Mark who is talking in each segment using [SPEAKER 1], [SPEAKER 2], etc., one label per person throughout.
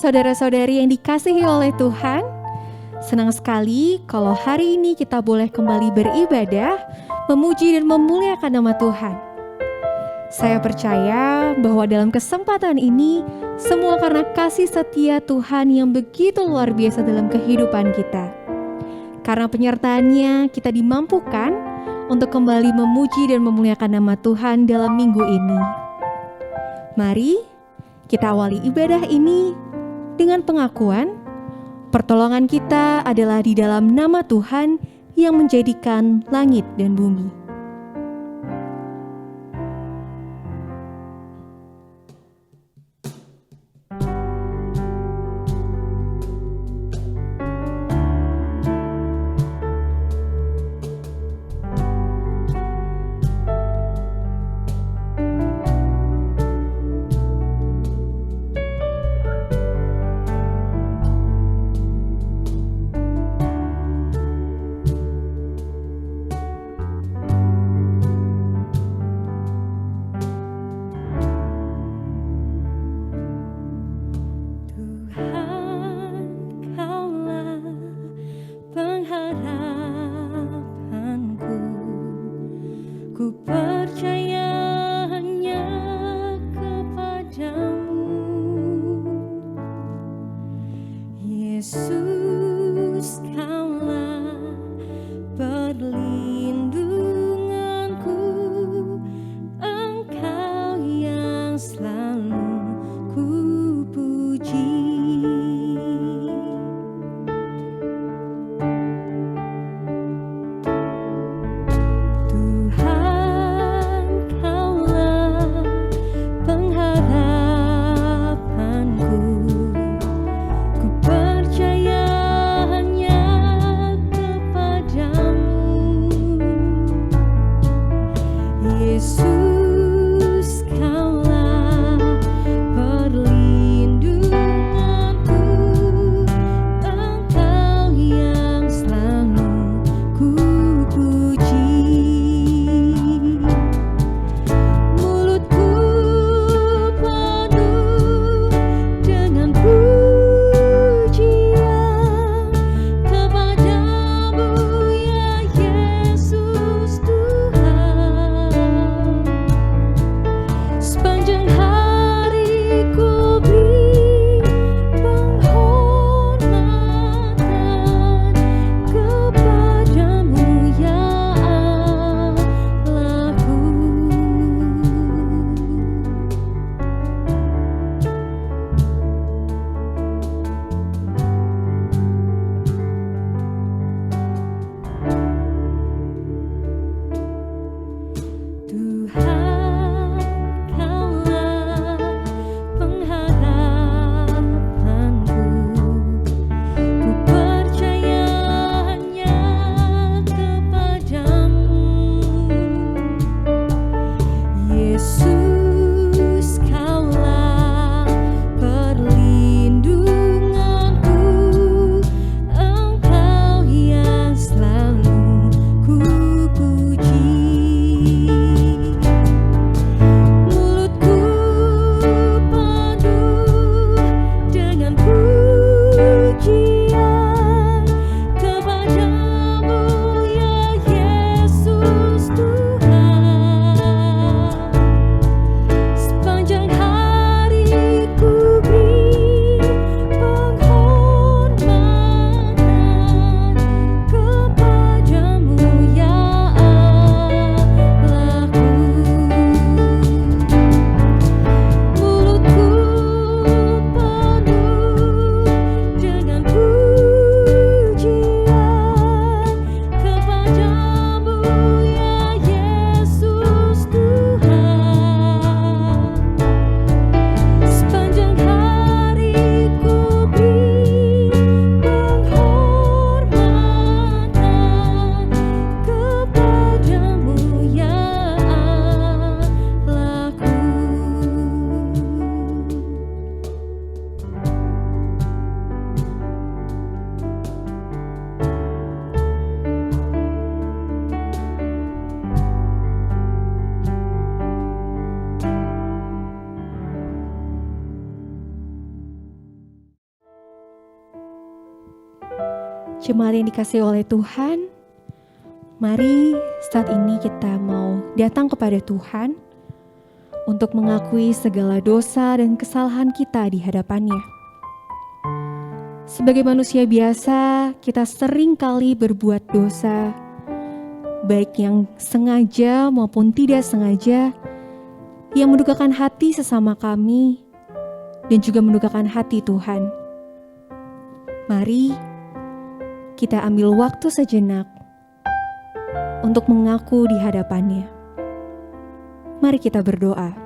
[SPEAKER 1] saudara-saudari yang dikasihi oleh Tuhan. Senang sekali kalau hari ini kita boleh kembali beribadah, memuji dan memuliakan nama Tuhan. Saya percaya bahwa dalam kesempatan ini, semua karena kasih setia Tuhan yang begitu luar biasa dalam kehidupan kita. Karena penyertaannya, kita dimampukan untuk kembali memuji dan memuliakan nama Tuhan dalam minggu ini. Mari kita awali ibadah ini dengan pengakuan, pertolongan kita adalah di dalam nama Tuhan yang menjadikan langit dan bumi.
[SPEAKER 2] Percaya hanya kepadamu.
[SPEAKER 1] Jemaat yang dikasihi oleh Tuhan, mari saat ini kita mau datang kepada Tuhan untuk mengakui segala dosa dan kesalahan kita di hadapan-Nya. Sebagai manusia biasa, kita sering kali berbuat dosa, baik yang sengaja maupun tidak sengaja, yang mendukakan hati sesama kami dan juga mendukakan hati Tuhan. Mari kita ambil waktu sejenak untuk mengaku di hadapan-Nya. Mari kita berdoa.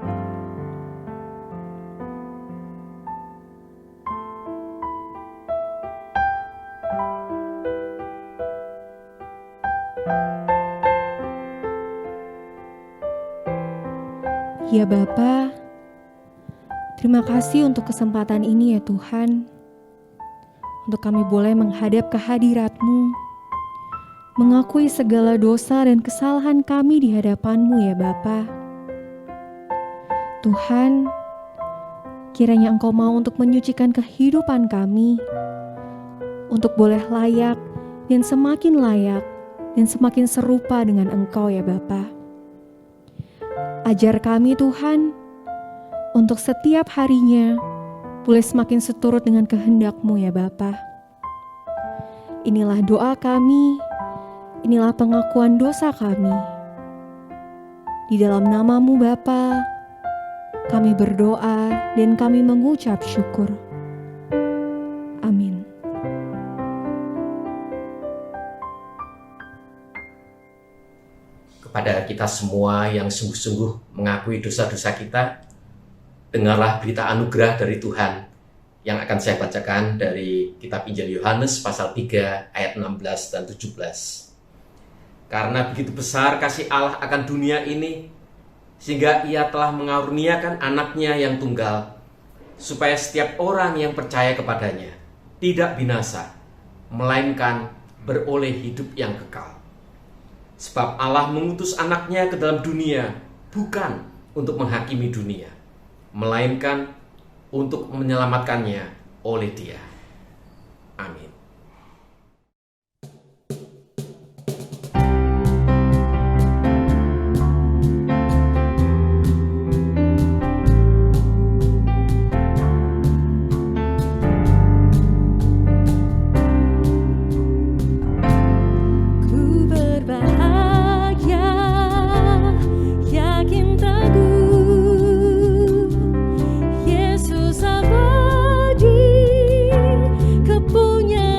[SPEAKER 1] Ya Bapa, terima kasih untuk kesempatan ini ya Tuhan, untuk kami boleh menghadap ke hadirat-Mu, mengakui segala dosa dan kesalahan kami di hadapan-Mu ya Bapa. Tuhan, kiranya Engkau mau untuk menyucikan kehidupan kami, untuk boleh layak dan semakin serupa dengan Engkau ya Bapa. Ajar kami Tuhan, untuk setiap harinya boleh semakin seturut dengan kehendak-Mu ya Bapa. Inilah doa kami, inilah pengakuan dosa kami. Di dalam nama-Mu Bapa, kami berdoa dan kami mengucap syukur. Amin.
[SPEAKER 2] Kepada kita semua yang sungguh-sungguh mengakui dosa-dosa kita, dengarlah berita anugerah dari Tuhan yang akan saya bacakan dari kitab Injil Yohanes pasal 3 ayat 16 dan 17. Karena begitu besar kasih Allah akan dunia ini, sehingga Ia telah mengaruniakan anaknya yang tunggal, supaya setiap orang yang percaya kepadanya tidak binasa, melainkan beroleh hidup yang kekal. Sebab Allah mengutus anaknya ke dalam dunia bukan untuk menghakimi dunia, melainkan untuk menyelamatkannya oleh Dia. Amin.
[SPEAKER 1] Yesus abadi, kepunyaan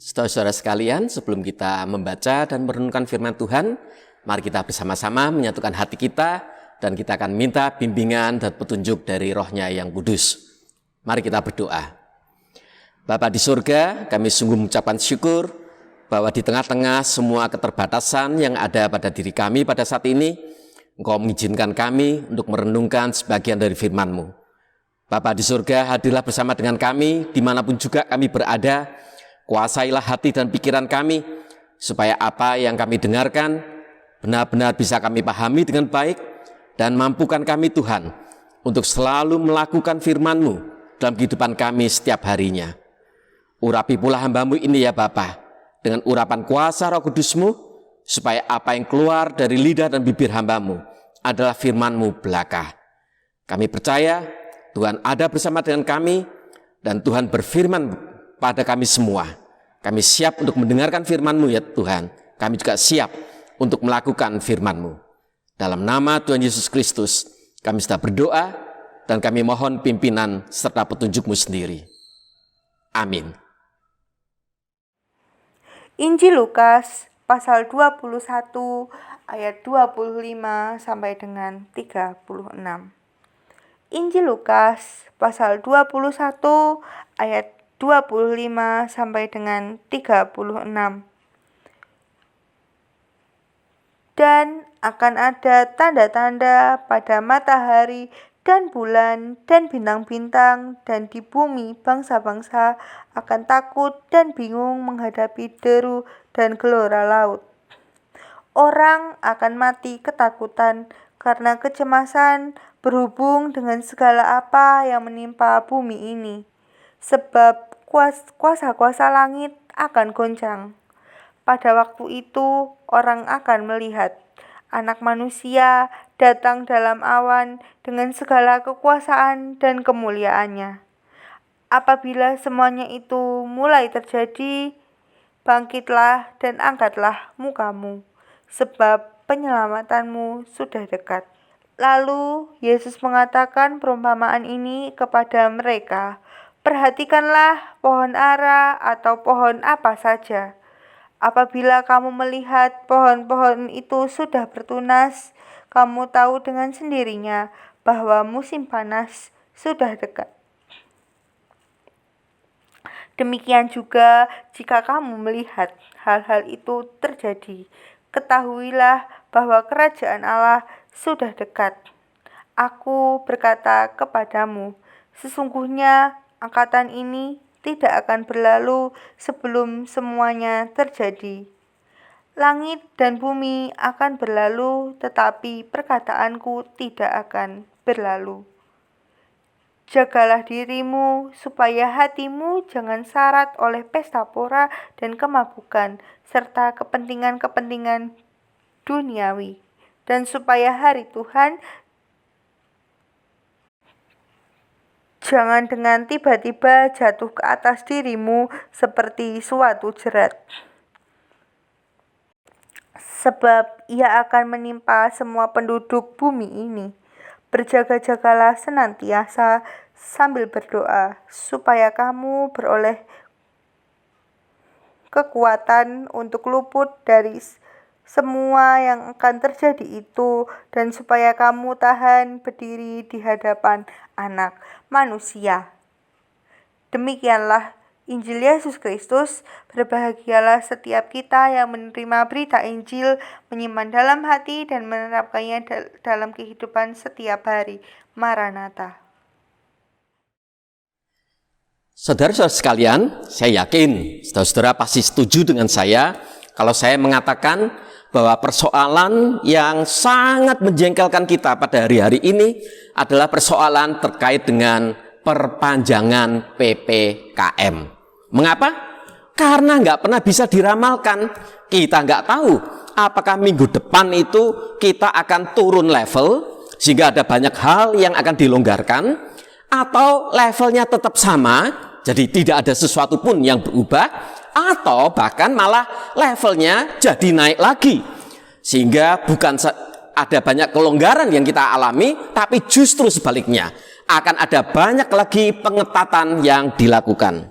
[SPEAKER 2] Saudara-saudara sekalian, sebelum kita membaca dan merenungkan firman Tuhan, mari kita bersama-sama menyatukan hati kita dan kita akan minta bimbingan dan petunjuk dari Roh-Nya yang kudus. Mari kita berdoa. Bapa di surga, kami sungguh mengucapkan syukur bahwa di tengah-tengah semua keterbatasan yang ada pada diri kami pada saat ini, Engkau mengizinkan kami untuk merenungkan sebagian dari firman-Mu. Bapa di surga, hadirlah bersama dengan kami dimanapun juga kami berada. Kuasailah hati dan pikiran kami, supaya apa yang kami dengarkan benar-benar bisa kami pahami dengan baik, dan mampukan kami Tuhan untuk selalu melakukan firman-Mu dalam kehidupan kami setiap harinya. Urapi pula hamba-Mu ini ya Bapa, dengan urapan kuasa Roh Kudus-Mu, supaya apa yang keluar dari lidah dan bibir hamba-Mu adalah firman-Mu belaka. Kami percaya Tuhan ada bersama dengan kami, dan Tuhan berfirman pada kami semua. Kami siap untuk mendengarkan firman-Mu ya Tuhan. Kami juga siap untuk melakukan firman-Mu. Dalam nama Tuhan Yesus Kristus, kami sudah berdoa dan kami mohon pimpinan serta petunjuk-Mu sendiri. Amin.
[SPEAKER 3] Injil Lukas pasal 21 ayat 25 sampai dengan 36. Injil Lukas pasal 21 ayat 25 sampai dengan 36. Dan akan ada tanda-tanda pada matahari dan bulan dan bintang-bintang, dan di bumi bangsa-bangsa akan takut dan bingung menghadapi deru dan gelora laut. Orang akan mati ketakutan karena kecemasan berhubung dengan segala apa yang menimpa bumi ini. Sebab kuasa-kuasa langit akan goncang. Pada waktu itu orang akan melihat Anak Manusia datang dalam awan dengan segala kekuasaan dan kemuliaannya. Apabila semuanya itu mulai terjadi, bangkitlah dan angkatlah mukamu, sebab penyelamatanmu sudah dekat. Lalu Yesus mengatakan perumpamaan ini kepada mereka. Perhatikanlah pohon ara atau pohon apa saja. Apabila kamu melihat pohon-pohon itu sudah bertunas, kamu tahu dengan sendirinya bahwa musim panas sudah dekat. Demikian juga jika kamu melihat hal-hal itu terjadi, ketahuilah bahwa kerajaan Allah sudah dekat. Aku berkata kepadamu, sesungguhnya angkatan ini tidak akan berlalu sebelum semuanya terjadi. Langit dan bumi akan berlalu, tetapi perkataanku tidak akan berlalu. Jagalah dirimu, supaya hatimu jangan syarat oleh pesta pora dan kemabukan, serta kepentingan-kepentingan duniawi, dan supaya hari Tuhan jangan dengan tiba-tiba jatuh ke atas dirimu seperti suatu jerat. Sebab ia akan menimpa semua penduduk bumi ini. Berjaga-jagalah senantiasa sambil berdoa, supaya kamu beroleh kekuatan untuk luput dari semua yang akan terjadi itu, dan supaya kamu tahan berdiri di hadapan Anak Manusia. Demikianlah Injil Yesus Kristus. Berbahagialah setiap kita yang menerima berita Injil, menyimpan dalam hati dan menerapkannya dalam kehidupan setiap hari. Maranatha.
[SPEAKER 2] Saudara-saudara sekalian, saya yakin saudara-saudara pasti setuju dengan saya kalau saya mengatakan bahwa persoalan yang sangat menjengkelkan kita pada hari-hari ini adalah persoalan terkait dengan perpanjangan PPKM. Mengapa? Karena nggak pernah bisa diramalkan. Kita nggak tahu apakah minggu depan itu kita akan turun level sehingga ada banyak hal yang akan dilonggarkan, atau levelnya tetap sama, jadi tidak ada sesuatu pun yang berubah, atau bahkan malah levelnya jadi naik lagi. Sehingga bukan ada banyak kelonggaran yang kita alami, tapi justru sebaliknya akan ada banyak lagi pengetatan yang dilakukan.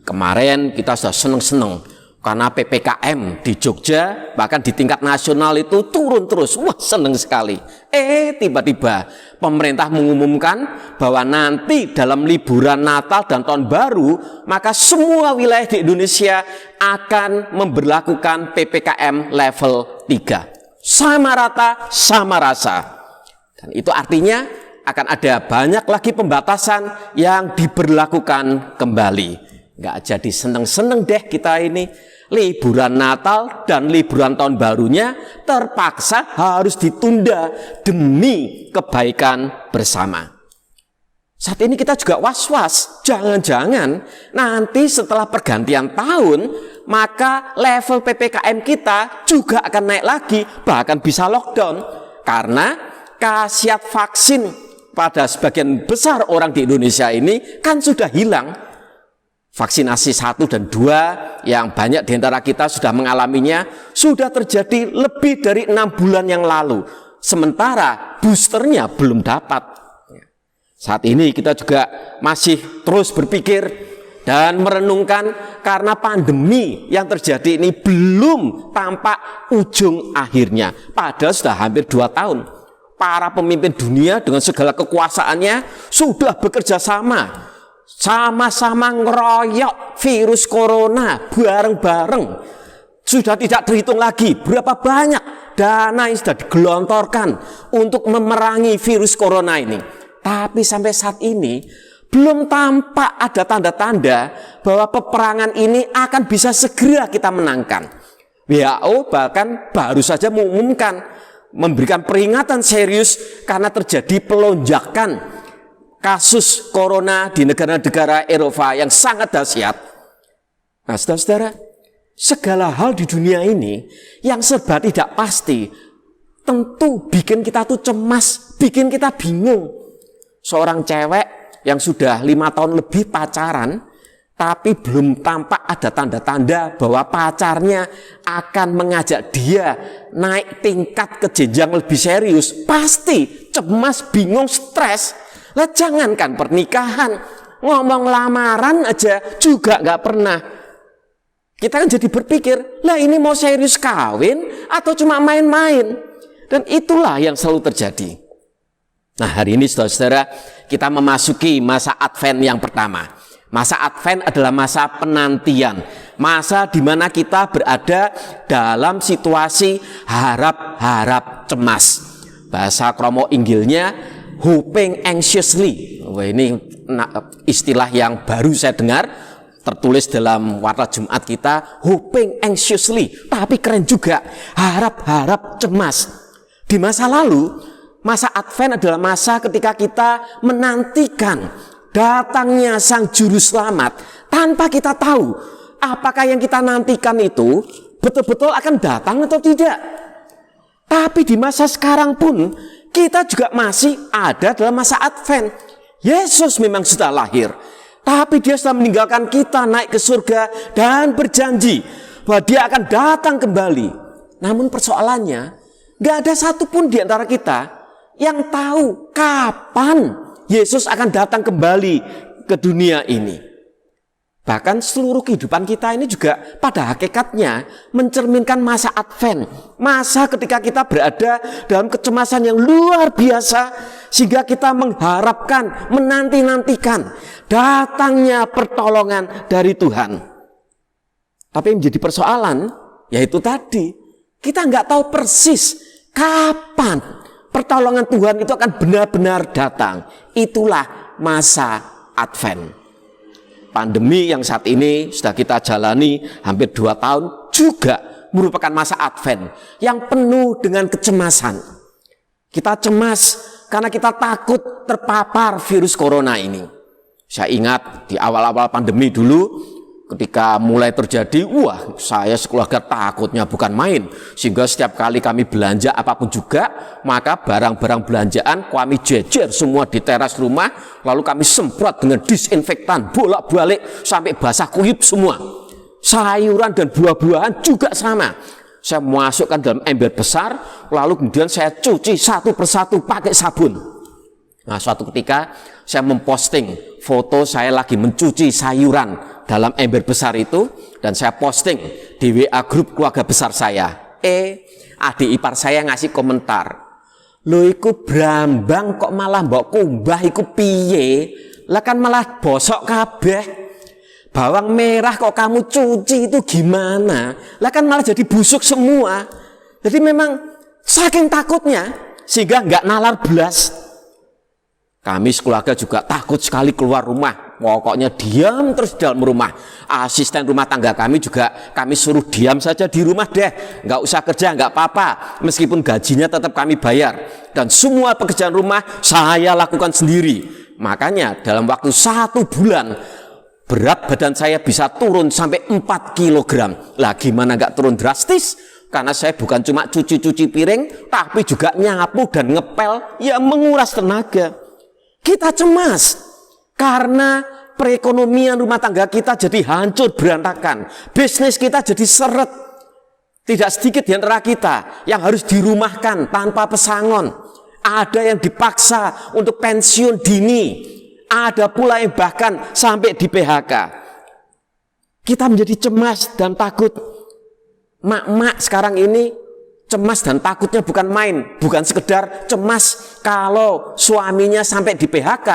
[SPEAKER 4] Kemarin kita sudah seneng-seneng karena PPKM di Jogja bahkan di tingkat nasional itu turun terus. Wah, seneng sekali. Tiba-tiba pemerintah mengumumkan bahwa nanti dalam liburan Natal dan Tahun Baru maka semua wilayah di Indonesia akan memberlakukan PPKM level 3. Sama rata, sama rasa. Dan itu artinya akan ada banyak lagi pembatasan yang diberlakukan kembali. Nggak jadi seneng-seneng deh kita ini. Liburan Natal dan liburan Tahun Barunya terpaksa harus ditunda demi kebaikan bersama. Saat ini kita juga was-was, jangan-jangan nanti setelah pergantian tahun, maka level PPKM kita juga akan naik lagi, bahkan bisa lockdown. Karena khasiat vaksin pada sebagian besar orang di Indonesia ini kan sudah hilang. Vaksinasi 1 dan 2 yang banyak di antara kita sudah mengalaminya sudah terjadi lebih dari 6 bulan yang lalu. Sementara boosternya belum dapat. Saat ini kita juga masih terus berpikir dan merenungkan karena pandemi yang terjadi ini belum tampak ujung akhirnya. Padahal sudah hampir 2 tahun. Para pemimpin dunia dengan segala kekuasaannya sudah bekerja sama-sama ngeroyok virus corona bareng-bareng. Sudah tidak terhitung lagi berapa banyak dana yang sudah digelontorkan untuk memerangi virus corona ini. Tapi sampai saat ini belum tampak ada tanda-tanda bahwa peperangan ini akan bisa segera kita menangkan. WHO bahkan baru saja mengumumkan, memberikan peringatan serius karena terjadi pelonjakan kasus corona di negara-negara Eropa yang sangat dahsyat. Nah, saudara-saudara, segala hal di dunia ini yang serba tidak pasti tentu bikin kita tuh cemas, bikin kita bingung. Seorang cewek yang sudah 5 tahun lebih pacaran, tapi belum tampak ada tanda-tanda bahwa pacarnya akan mengajak dia naik tingkat ke jenjang lebih serius, pasti cemas, bingung, stres. Lah jangankan pernikahan, ngomong lamaran aja juga nggak pernah. Kita kan jadi berpikir, lah ini mau serius kawin atau cuma main-main? Dan itulah yang selalu terjadi. Nah, hari ini saudara-saudara, kita memasuki masa Advent yang pertama. Masa Advent adalah masa penantian, masa di mana kita berada dalam situasi harap-harap cemas. Bahasa kromo Inggilnya hoping anxiously. Wah, ini istilah yang baru saya dengar, tertulis dalam warta Jumat kita, hoping anxiously. Tapi keren juga, harap-harap cemas. Di masa lalu, masa Advent adalah masa ketika kita menantikan datangnya Sang Juru Selamat tanpa kita tahu apakah yang kita nantikan itu betul-betul akan datang atau tidak. Tapi di masa sekarang pun kita juga masih ada dalam masa Advent. Yesus memang sudah lahir, tapi dia sudah meninggalkan kita naik ke surga dan berjanji bahwa dia akan datang kembali. Namun persoalannya, gak ada satupun di antara kita yang tahu kapan Yesus akan datang kembali ke dunia ini. Bahkan seluruh kehidupan kita ini juga pada hakikatnya mencerminkan masa Advent. Masa ketika kita berada dalam kecemasan yang luar biasa, sehingga kita mengharapkan, menanti-nantikan datangnya pertolongan dari Tuhan. Tapi yang menjadi persoalan, yaitu tadi, kita nggak tahu persis kapan pertolongan Tuhan itu akan benar-benar datang. Itulah masa Advent. Pandemi yang saat ini sudah kita jalani hampir 2 tahun juga merupakan masa Advent yang penuh dengan kecemasan. Kita cemas karena kita takut terpapar virus corona ini. Saya ingat di awal-awal pandemi dulu, ketika mulai terjadi, wah, saya sekeluarga takutnya bukan main. Sehingga setiap kali kami belanja apapun juga, maka barang-barang belanjaan kami jejer semua di teras rumah, lalu kami semprot dengan disinfektan bolak-balik sampai basah kuyup semua. Sayuran dan buah-buahan juga sama. Saya masukkan dalam ember besar, lalu kemudian saya cuci satu persatu pakai sabun. Nah, suatu ketika saya memposting foto saya lagi mencuci sayuran dalam ember besar itu dan saya posting di WA grup keluarga besar saya. Adik ipar saya ngasih komentar, "Lho iku brambang kok malah mbok kumbah iku piye? Lah kan malah bosok kabeh. Bawang merah kok kamu cuci itu gimana? Lah kan malah jadi busuk semua." Jadi memang saking takutnya sehingga nggak nalar belas. Kami sekeluarga juga takut sekali keluar rumah. Pokoknya diam terus di dalam rumah. Asisten rumah tangga kami juga kami suruh diam saja di rumah deh. Nggak usah kerja, nggak apa-apa. Meskipun gajinya tetap kami bayar. Dan semua pekerjaan rumah saya lakukan sendiri. Makanya dalam waktu 1 bulan berat badan saya bisa turun sampai 4 kilogram. Lah gimana nggak turun drastis? Karena saya bukan cuma cuci-cuci piring, tapi juga nyapu dan ngepel yang menguras tenaga. Kita cemas karena perekonomian rumah tangga kita jadi hancur berantakan. Bisnis kita jadi seret. Tidak sedikit di antara kita yang harus dirumahkan tanpa pesangon. Ada yang dipaksa untuk pensiun dini. Ada pula yang bahkan sampai di PHK. Kita menjadi cemas dan takut. Mak-mak sekarang ini cemas dan takutnya bukan main, bukan sekedar cemas kalau suaminya sampai di PHK,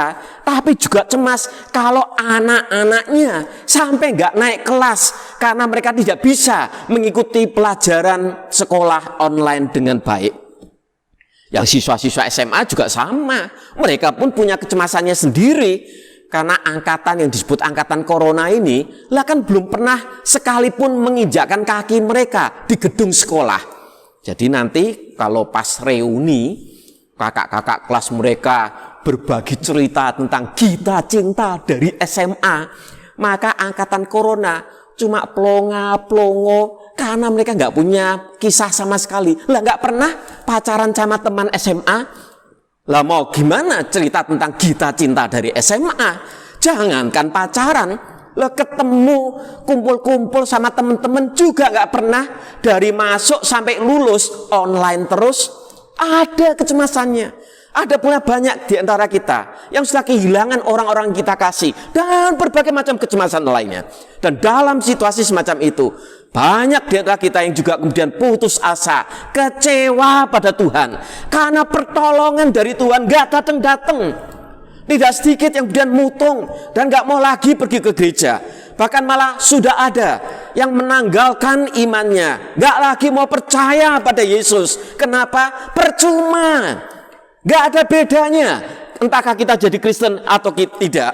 [SPEAKER 4] tapi juga cemas kalau anak-anaknya sampai nggak naik kelas karena mereka tidak bisa mengikuti pelajaran sekolah online dengan baik. Yang siswa-siswa SMA juga sama, mereka pun punya kecemasannya sendiri karena angkatan yang disebut angkatan corona ini, lah kan belum pernah sekalipun menginjakkan kaki mereka di gedung sekolah. Jadi nanti kalau pas reuni, kakak-kakak kelas mereka berbagi cerita tentang Gita Cinta dari SMA, maka angkatan corona cuma plonga-plongo karena mereka nggak punya kisah sama sekali. Lah nggak pernah pacaran sama teman SMA. Lah mau gimana cerita tentang Gita Cinta dari SMA? Jangankan pacaran, lah ketemu kumpul-kumpul sama teman-teman juga nggak pernah. Dari masuk sampai lulus online terus. Ada kecemasannya. Ada pula banyak di antara kita yang sudah kehilangan orang-orang kita kasih dan berbagai macam kecemasan lainnya. Dan dalam situasi semacam itu, banyak di antara kita yang juga kemudian putus asa, kecewa pada Tuhan karena pertolongan dari Tuhan nggak datang-datang. Tidak sedikit yang kemudian mutung dan gak mau lagi pergi ke gereja. Bahkan malah sudah ada yang menanggalkan imannya. Gak lagi mau percaya pada Yesus. Kenapa? Percuma. Gak ada bedanya. Entahkah kita jadi Kristen atau tidak.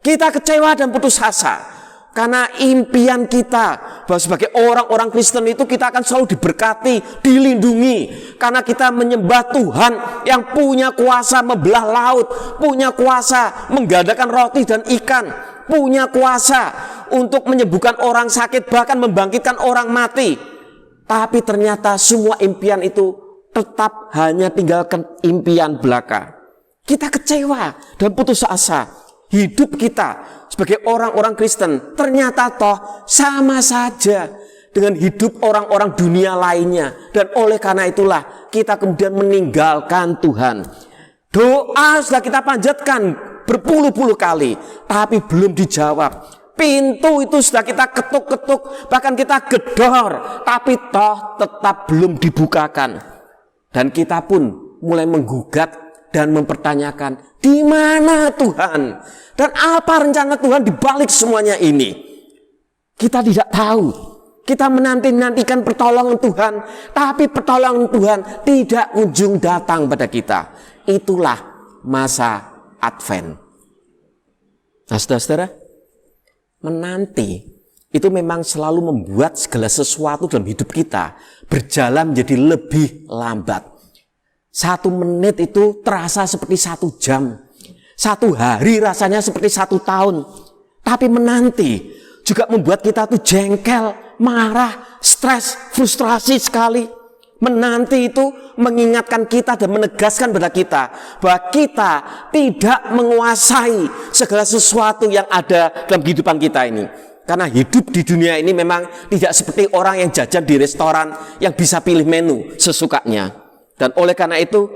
[SPEAKER 4] Kita kecewa dan putus asa. Karena impian kita bahwa sebagai orang-orang Kristen itu kita akan selalu diberkati, dilindungi. Karena kita menyembah Tuhan yang punya kuasa membelah laut, punya kuasa menggandakan roti dan ikan, punya kuasa untuk menyembuhkan orang sakit, bahkan membangkitkan orang mati. Tapi ternyata semua impian itu tetap hanya tinggalkan impian belaka. Kita kecewa dan putus asa. Hidup kita sebagai orang-orang Kristen ternyata toh sama saja dengan hidup orang-orang dunia lainnya. Dan oleh karena itulah kita kemudian meninggalkan Tuhan. Doa sudah kita panjatkan berpuluh-puluh kali, tapi belum dijawab. Pintu itu sudah kita ketuk-ketuk, bahkan kita gedor, tapi toh tetap belum dibukakan. Dan kita pun mulai menggugat dan mempertanyakan, di mana Tuhan? Dan apa rencana Tuhan di balik semuanya ini? Kita tidak tahu. Kita menanti-nantikan pertolongan Tuhan, tapi pertolongan Tuhan tidak ujung datang pada kita. Itulah masa Advent. Nah, saudara-saudara, menanti itu memang selalu membuat segala sesuatu dalam hidup kita berjalan menjadi lebih lambat. 1 menit itu terasa seperti 1 jam. 1 hari rasanya seperti 1 tahun. Tapi menanti juga membuat kita tuh jengkel, marah, stres, frustrasi sekali. Menanti itu mengingatkan kita dan menegaskan pada kita bahwa kita tidak menguasai segala sesuatu yang ada dalam kehidupan kita ini. Karena hidup di dunia ini memang tidak seperti orang yang jajan di restoran yang bisa pilih menu sesukanya. Dan oleh karena itu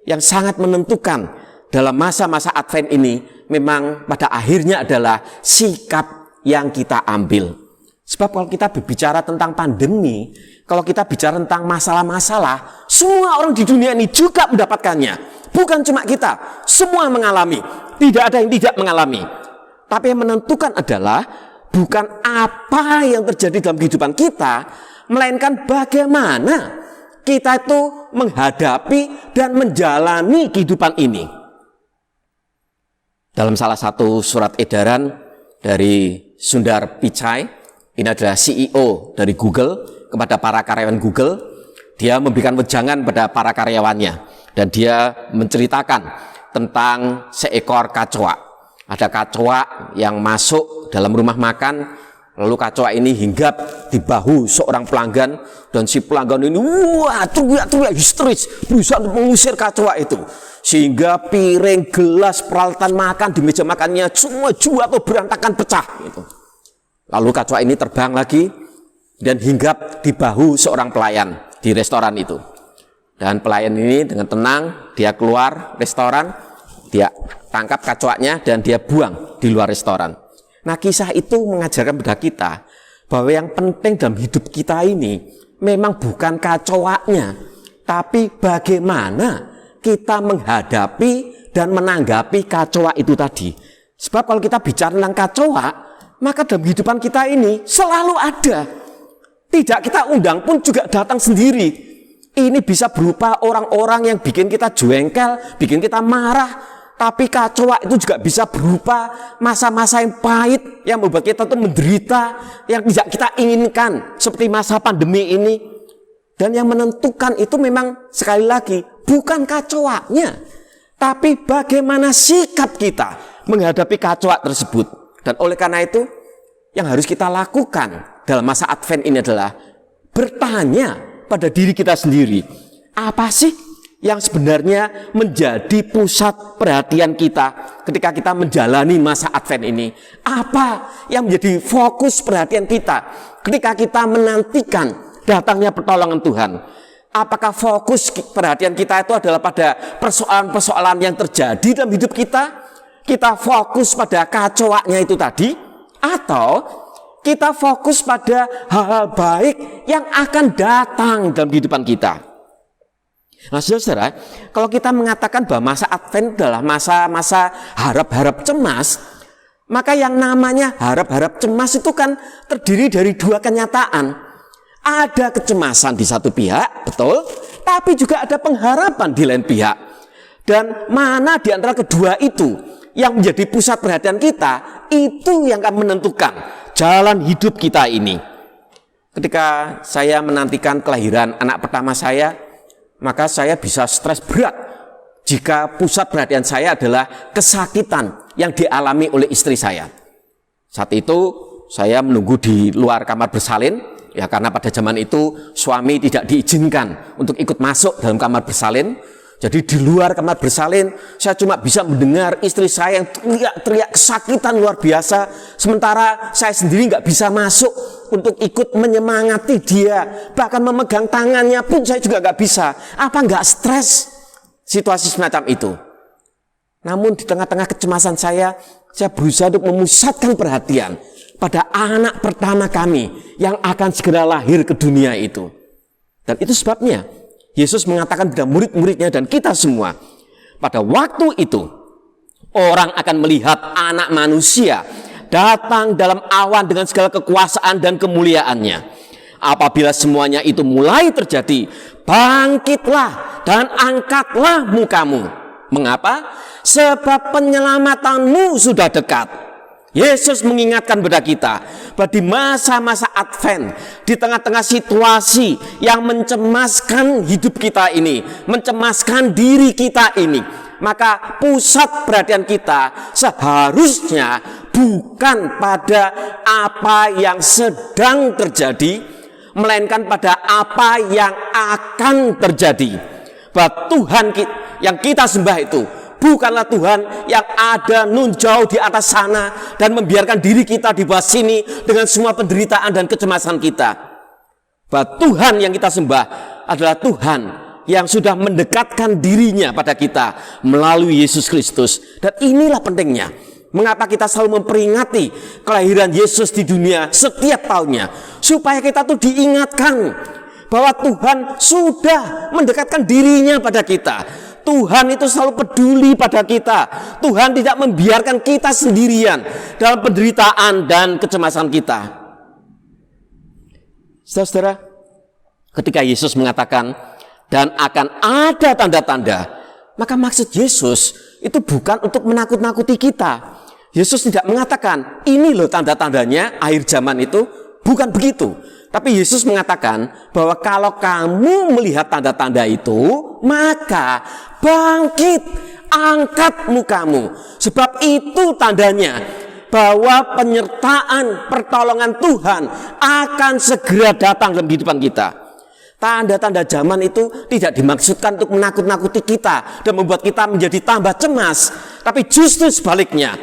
[SPEAKER 4] yang sangat menentukan dalam masa-masa Advent ini memang pada akhirnya adalah sikap yang kita ambil. Sebab kalau kita berbicara tentang pandemi, kalau kita bicara tentang masalah-masalah, semua orang di dunia ini juga mendapatkannya. Bukan cuma kita, semua mengalami. Tidak ada yang tidak mengalami. Tapi yang menentukan adalah bukan apa yang terjadi dalam kehidupan kita, melainkan bagaimana kita itu menghadapi dan menjalani kehidupan ini. Dalam salah satu surat edaran dari Sundar Pichai, ini adalah CEO dari Google, kepada para karyawan Google, dia memberikan wejangan pada para karyawannya, dan dia menceritakan tentang seekor kacoa. Ada kacoa yang masuk dalam rumah makan, lalu kacoa ini hinggap di bahu seorang pelanggan, dan si pelanggan ini teriak histeris berusaha untuk mengusir kacoa itu, sehingga piring, gelas, peralatan makan di meja makannya semua jatuh berantakan, pecah gitu. Lalu kacoa ini terbang lagi dan hinggap di bahu seorang pelayan di restoran itu. Dan pelayan ini dengan tenang, dia keluar restoran, dia tangkap kacoanya dan dia buang di luar restoran. Nah, kisah itu mengajarkan kepada kita bahwa yang penting dalam hidup kita ini memang bukan kacoanya, tapi bagaimana kita menghadapi dan menanggapi kacoa itu tadi. Sebab kalau kita bicara tentang kacoa, maka dalam kehidupan kita ini selalu ada. Tidak kita undang pun juga datang sendiri. Ini bisa berupa orang-orang yang bikin kita jengkel, bikin kita marah. Tapi kacoa itu juga bisa berupa masa-masa yang pahit, yang membuat kita tuh menderita, yang tidak kita inginkan, seperti masa pandemi ini. Dan yang menentukan itu memang sekali lagi bukan kacoanya, tapi bagaimana sikap kita menghadapi kacoa tersebut. Dan oleh karena itu, yang harus kita lakukan dalam masa Advent ini adalah bertanya pada diri kita sendiri, apa sih yang sebenarnya menjadi pusat perhatian kita ketika kita menjalani masa Advent ini? Apa yang menjadi fokus perhatian kita ketika kita menantikan datangnya pertolongan Tuhan? Apakah fokus perhatian kita itu adalah pada persoalan-persoalan yang terjadi dalam hidup kita? Kita fokus pada kacoanya itu tadi, atau kita fokus pada hal-hal baik yang akan datang dalam kehidupan kita? Nah, saudara, kalau kita mengatakan bahwa masa Advent adalah masa-masa harap-harap cemas, maka yang namanya harap-harap cemas itu kan terdiri dari dua kenyataan. Ada kecemasan di satu pihak, betul, tapi juga ada pengharapan di lain pihak. Dan mana di antara kedua itu yang menjadi pusat perhatian kita, itu yang akan menentukan jalan hidup kita ini. Ketika saya menantikan kelahiran anak pertama saya, maka saya bisa stres berat jika pusat perhatian saya adalah kesakitan yang dialami oleh istri saya. Saat itu saya menunggu di luar kamar bersalin, ya karena pada zaman itu suami tidak diizinkan untuk ikut masuk dalam kamar bersalin. Jadi di luar kamar bersalin, saya cuma bisa mendengar istri saya yang teriak-teriak kesakitan luar biasa. Sementara saya sendiri nggak bisa masuk untuk ikut menyemangati dia. Bahkan memegang tangannya pun saya juga nggak bisa. Apa nggak stres situasi semacam itu? Namun di tengah-tengah kecemasan saya berusaha untuk memusatkan perhatian pada anak pertama kami yang akan segera lahir ke dunia itu. Dan itu sebabnya Yesus mengatakan kepada murid-muridnya dan kita semua, pada waktu itu orang akan melihat anak manusia datang dalam awan dengan segala kekuasaan dan kemuliaannya. Apabila semuanya itu mulai terjadi, bangkitlah dan angkatlah mukamu. Mengapa? Sebab penyelamatanmu sudah dekat. Yesus mengingatkan kepada kita bahwa di masa-masa Advent, di tengah-tengah situasi yang mencemaskan hidup kita ini, mencemaskan diri kita ini, maka pusat perhatian kita seharusnya bukan pada apa yang sedang terjadi, melainkan pada apa yang akan terjadi. Bahwa Tuhan yang kita sembah itu bukanlah Tuhan yang ada nun jauh di atas sana dan membiarkan diri kita di bawah sini dengan semua penderitaan dan kecemasan kita. Bahwa Tuhan yang kita sembah adalah Tuhan yang sudah mendekatkan dirinya pada kita melalui Yesus Kristus. Dan inilah pentingnya Mengapa kita selalu memperingati kelahiran Yesus di dunia setiap tahunnya? Supaya kita tuh diingatkan bahwa Tuhan sudah mendekatkan dirinya pada kita. Tuhan itu selalu peduli pada kita. Tuhan tidak membiarkan kita sendirian dalam penderitaan dan kecemasan kita. Saudara-saudara, ketika Yesus mengatakan dan akan ada tanda-tanda, maka maksud Yesus itu bukan untuk menakut-nakuti kita. Yesus tidak mengatakan ini loh tanda-tandanya akhir zaman itu, bukan begitu. Tapi Yesus mengatakan bahwa kalau kamu melihat tanda-tanda itu, maka bangkit, angkat mukamu. Sebab itu tandanya bahwa penyertaan pertolongan Tuhan akan segera datang dalam kehidupan kita. Tanda-tanda zaman itu tidak dimaksudkan untuk menakut-nakuti kita dan membuat kita menjadi tambah cemas, tapi justru sebaliknya,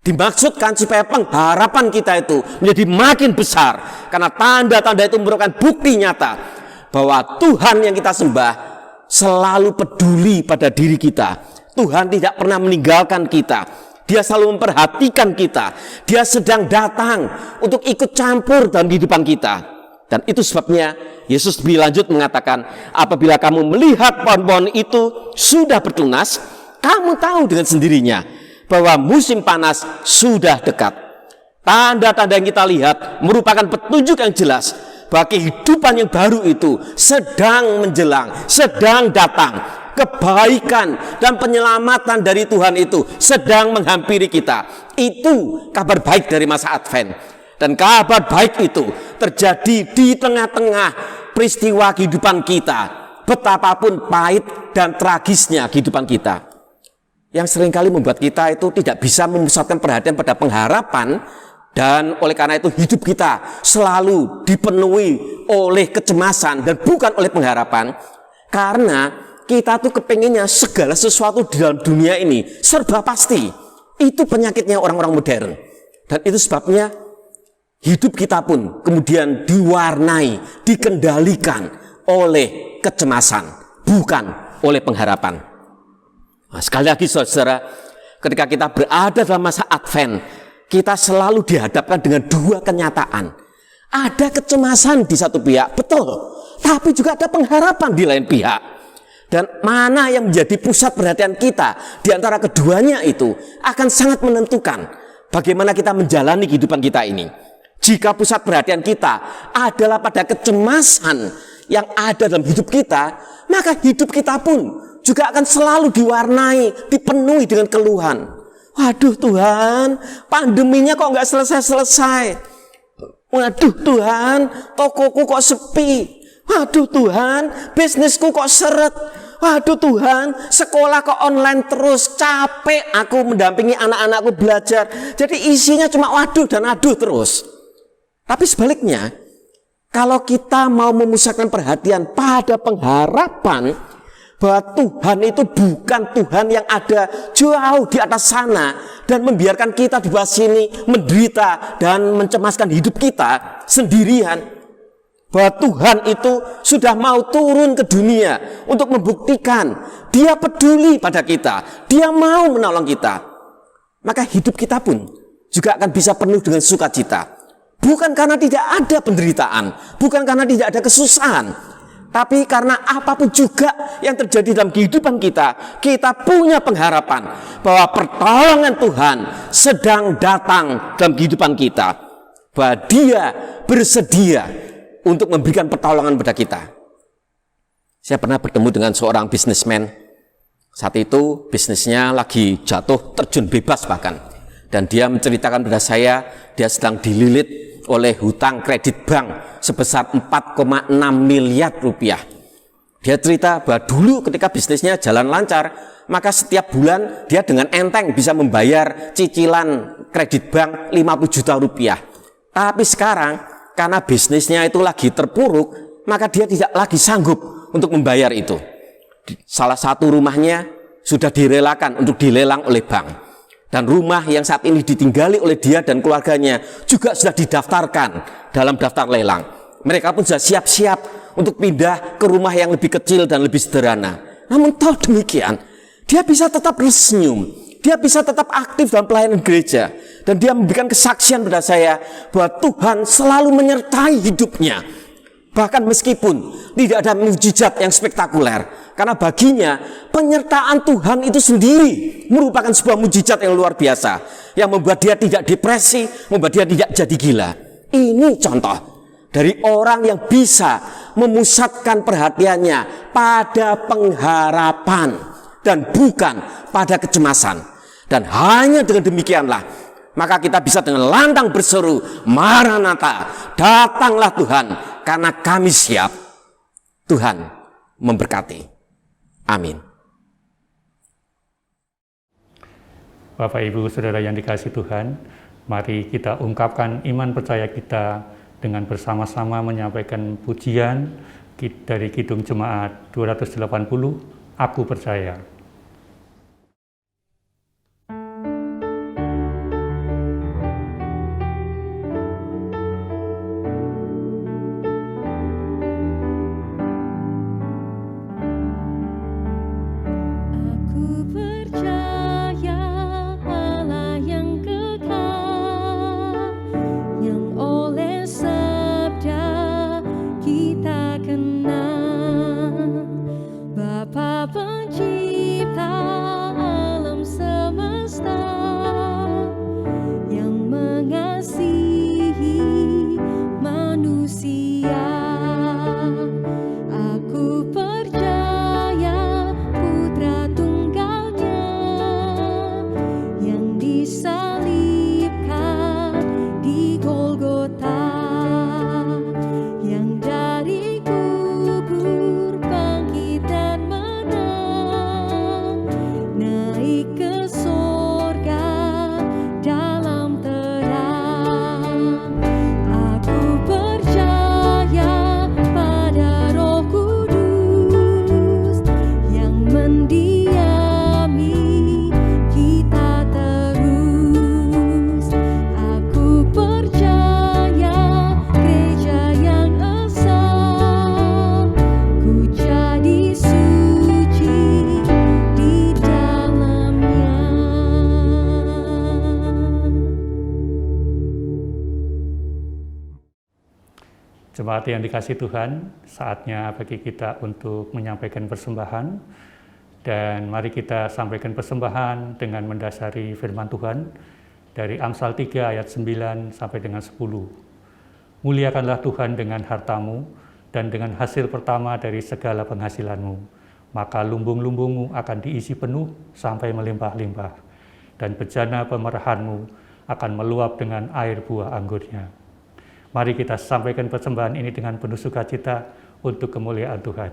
[SPEAKER 4] dimaksudkan supaya pengharapan kita itu menjadi makin besar, karena tanda-tanda itu merupakan bukti nyata bahwa Tuhan yang kita sembah selalu peduli pada diri kita. Tuhan tidak pernah meninggalkan kita. Dia selalu memperhatikan kita. Dia sedang datang untuk ikut campur dalam kehidupan kita. Dan itu sebabnya Yesus lebih lanjut mengatakan, apabila kamu melihat pohon-pohon itu sudah bertunas, kamu tahu dengan sendirinya bahwa musim panas sudah dekat. Tanda-tanda yang kita lihat merupakan petunjuk yang jelas bahwa kehidupan yang baru itu sedang menjelang, sedang datang. Kebaikan dan penyelamatan dari Tuhan itu sedang menghampiri kita. Itu kabar baik dari masa Advent. Dan kabar baik itu terjadi di tengah-tengah peristiwa kehidupan kita, betapapun pahit dan tragisnya kehidupan kita, yang seringkali membuat kita itu tidak bisa memusatkan perhatian pada pengharapan. Dan oleh karena itu hidup kita selalu dipenuhi oleh kecemasan dan bukan oleh pengharapan. Karena kita tuh kepengennya segala sesuatu di dalam dunia ini serba pasti. Itu penyakitnya orang-orang modern. Dan itu sebabnya hidup kita pun kemudian diwarnai, dikendalikan oleh kecemasan, bukan oleh pengharapan. Nah, sekali lagi saudara, ketika kita berada dalam masa Advent, kita selalu dihadapkan dengan dua kenyataan. Ada kecemasan di satu pihak, betul, tapi juga ada pengharapan di lain pihak. Dan mana yang menjadi pusat perhatian kita di antara keduanya itu akan sangat menentukan bagaimana kita menjalani kehidupan kita ini. Jika pusat perhatian kita adalah pada kecemasan yang ada dalam hidup kita, maka hidup kita pun juga akan selalu diwarnai, dipenuhi dengan keluhan. Waduh Tuhan, pandeminya kok nggak selesai-selesai. Waduh Tuhan, tokoku kok sepi. Waduh Tuhan, bisnisku kok seret. Waduh Tuhan, sekolah kok online terus, capek aku mendampingi anak-anakku belajar. Jadi isinya cuma waduh dan aduh terus. Tapi sebaliknya, kalau kita mau memusatkan perhatian pada pengharapan bahwa Tuhan itu bukan Tuhan yang ada jauh di atas sana dan membiarkan kita di bawah sini menderita dan mencemaskan hidup kita sendirian. Bahwa Tuhan itu sudah mau turun ke dunia untuk membuktikan Dia peduli pada kita, Dia mau menolong kita. Maka hidup kita pun juga akan bisa penuh dengan sukacita. Bukan karena tidak ada penderitaan, bukan karena tidak ada kesusahan, tapi karena apapun juga yang terjadi dalam kehidupan kita, kita punya pengharapan bahwa pertolongan Tuhan sedang datang dalam kehidupan kita. Bahwa Dia bersedia untuk memberikan pertolongan pada kita. Saya pernah bertemu dengan seorang bisnismen. Saat itu bisnisnya lagi jatuh terjun bebas bahkan. Dan dia menceritakan pada saya, dia sedang dililit oleh hutang kredit bank sebesar 4,6 miliar rupiah. Dia cerita bahwa dulu ketika bisnisnya jalan lancar, maka setiap bulan dia dengan enteng bisa membayar cicilan kredit bank 50 juta rupiah. Tapi sekarang karena bisnisnya itu lagi terpuruk, maka dia tidak lagi sanggup untuk membayar itu. Salah satu rumahnya sudah direlakan untuk dilelang oleh bank. Dan rumah yang saat ini ditinggali oleh dia dan keluarganya juga sudah didaftarkan dalam daftar lelang. Mereka pun sudah siap-siap untuk pindah ke rumah yang lebih kecil dan lebih sederhana. Namun toh demikian, dia bisa tetap tersenyum. dia bisa tetap aktif dalam pelayanan gereja. Dan dia memberikan kesaksian pada saya bahwa Tuhan selalu menyertai hidupnya. Bahkan meskipun tidak ada mujizat yang spektakuler. Karena baginya penyertaan Tuhan itu sendiri merupakan sebuah mujizat yang luar biasa. Yang membuat dia tidak depresi, membuat dia tidak jadi gila. Ini contoh dari orang yang bisa memusatkan perhatiannya pada pengharapan dan bukan pada kecemasan. Dan hanya dengan demikianlah maka kita bisa dengan lantang berseru, Maranatha, datanglah Tuhan, karena kami siap. Tuhan memberkati. Amin.
[SPEAKER 5] Bapak Ibu Saudara yang dikasihi Tuhan, mari kita ungkapkan iman percaya kita dengan bersama-sama menyampaikan pujian dari Kidung Jemaat 280, Aku Percaya. Jemaat yang dikasihi Tuhan, saatnya bagi kita untuk menyampaikan persembahan. Dan mari kita sampaikan persembahan dengan mendasari firman Tuhan dari Amsal 3 ayat 9 sampai dengan 10. Muliakanlah Tuhan dengan hartamu dan dengan hasil pertama dari segala penghasilanmu. Maka lumbung-lumbungmu akan diisi penuh sampai melimpah-limpah. Dan bejana pemerahanmu akan meluap dengan air buah anggurnya. Mari kita sampaikan persembahan ini dengan penuh sukacita untuk kemuliaan Tuhan.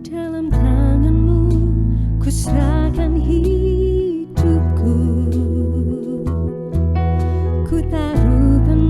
[SPEAKER 1] Dalam tanganmu ku serahkan hidupku, ku taruhkan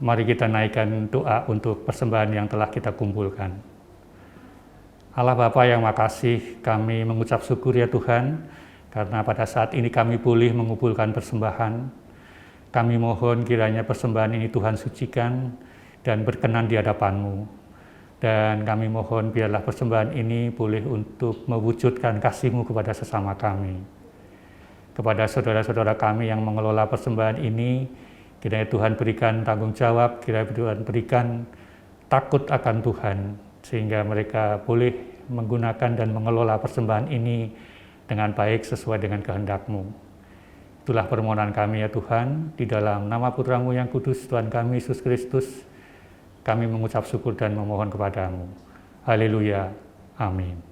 [SPEAKER 5] Mari kita naikkan doa untuk persembahan yang telah kita kumpulkan. Allah Bapa yang makasih, kami mengucap syukur ya Tuhan, karena pada saat ini kami boleh mengumpulkan persembahan. Kami mohon kiranya persembahan ini Tuhan sucikan dan berkenan di hadapan-Mu. Dan kami mohon biarlah persembahan ini boleh untuk mewujudkan kasih-Mu kepada sesama kami. Kepada saudara-saudara kami yang mengelola persembahan ini, kiranya Tuhan berikan tanggung jawab, kiranya Tuhan berikan takut akan Tuhan, sehingga mereka boleh menggunakan dan mengelola persembahan ini dengan baik sesuai dengan kehendak-Mu. Itulah permohonan kami ya Tuhan, di dalam nama Putra-Mu yang kudus, Tuhan kami Yesus Kristus, kami mengucap syukur dan memohon kepada-Mu. Haleluya. Amin.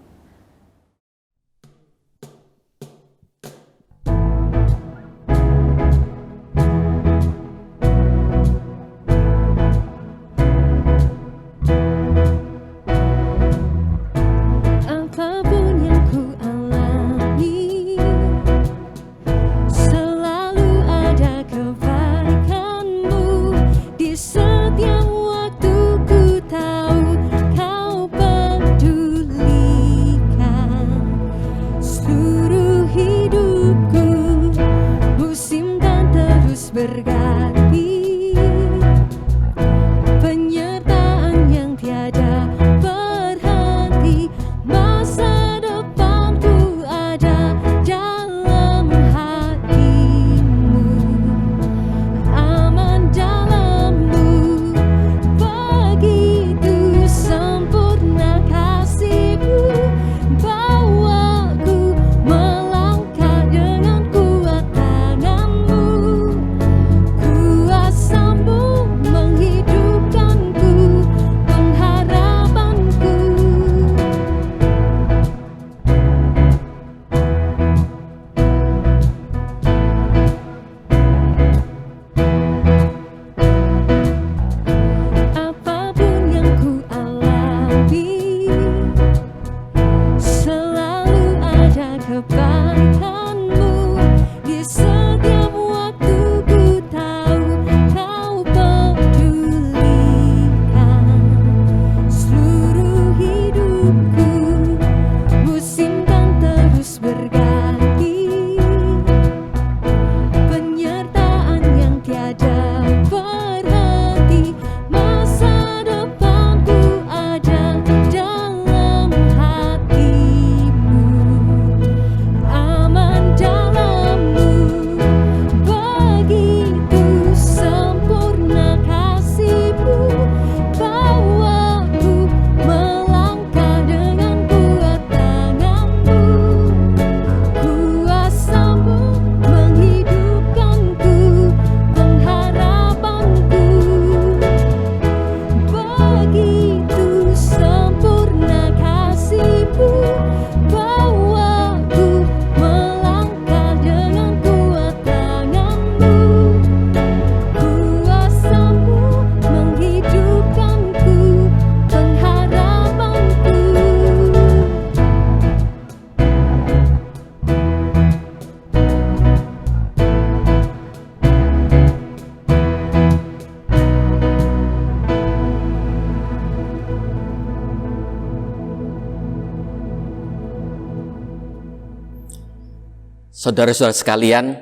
[SPEAKER 4] Saudara-saudara sekalian,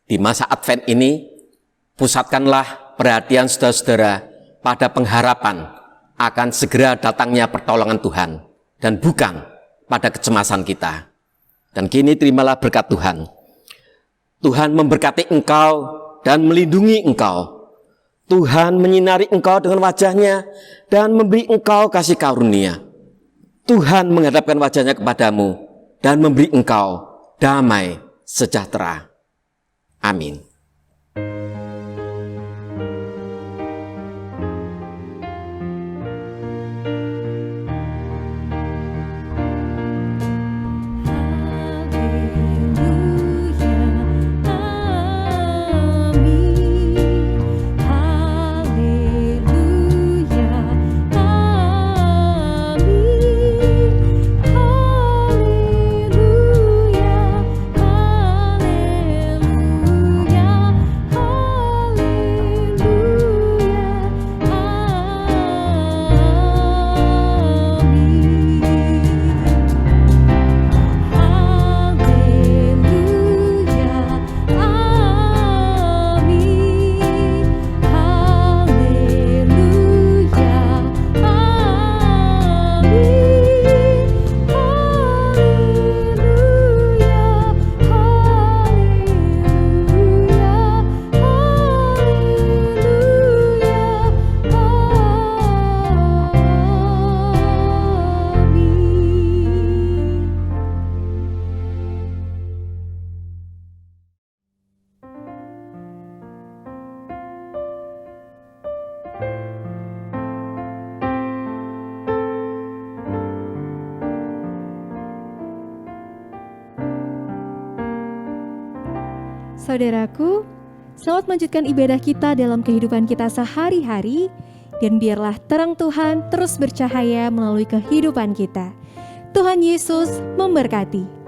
[SPEAKER 4] di masa Advent ini, pusatkanlah perhatian saudara-saudara pada pengharapan akan segera datangnya pertolongan Tuhan, dan bukan pada kecemasan kita. Dan kini terimalah berkat Tuhan. Tuhan memberkati engkau dan melindungi engkau. Tuhan menyinari engkau dengan wajahnya dan memberi engkau kasih karunia. Tuhan menghadapkan wajahnya kepadamu dan memberi engkau damai sejahtera. Amin.
[SPEAKER 1] Haleluya. Saudaraku, selamat melanjutkan ibadah kita dalam kehidupan kita sehari-hari, dan biarlah terang Tuhan terus bercahaya melalui kehidupan kita. Tuhan Yesus memberkati.